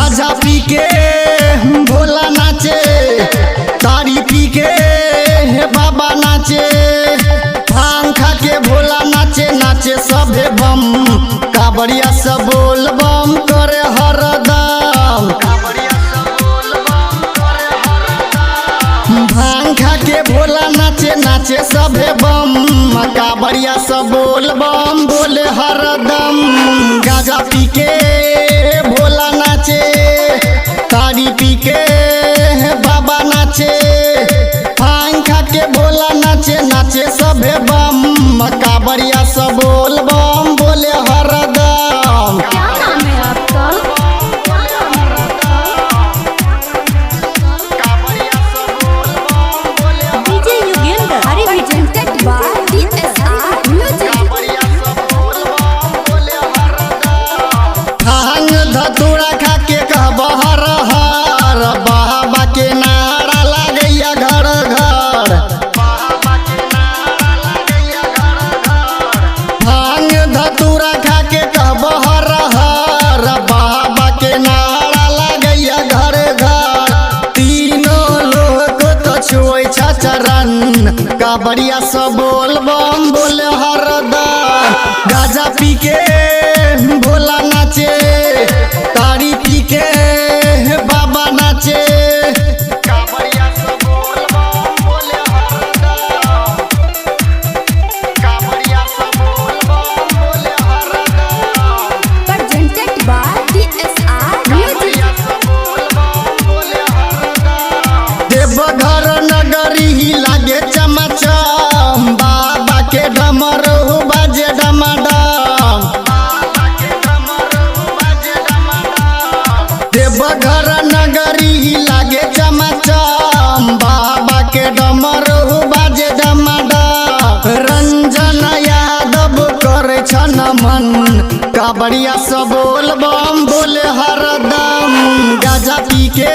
गाजा पी के भोला नाचे, तारी पी के बाबा नाचे, भांग खा के भोला नाचे नाचे सभे बम, कांवरिया सब बोल बम करे हरदम। भांग खा के भोला नाचे नाचे सभे बम, कांवरिया सब बोल बम बोले हरदम। गाजा पी के भोला नाचे, तारी पी के बाबा नाचे, भांग खा के भोला नाचे नाचे सभे बम, कांवरिया सब बोल बम बोले हरदम। क्या नाम है आपका? DJ Yugendra Hari presented by DSR Music। भांग धतूरा खा के कहब हर हर, बाबा के नारा लागैया घर घर। भांग धतूरा खा के कहब हर हर, बाबा के नारा लागैया घर घर। तीनों लोग तो छुए चरण, कांवरिया सब बोल बम बोले हरदम। गाजा पी के भोला नाचे, तारी पी के बाबा नाचे, कांवरिया सब बोल बम बोले हरदम। कांवरिया सब बोल बम बोले हरदम। presented by DSR Music। Deoghar नगरी ही लागे चमचम, बाबा के डमरू बाजे डमाडम। देवघर नगरी ही लागे चमचम, बाबा के डमरू बाजे डमाडम। रंजन यादव करे छन मन, कांवरिया सब बोल बम बोले हरदम। गाजा पी के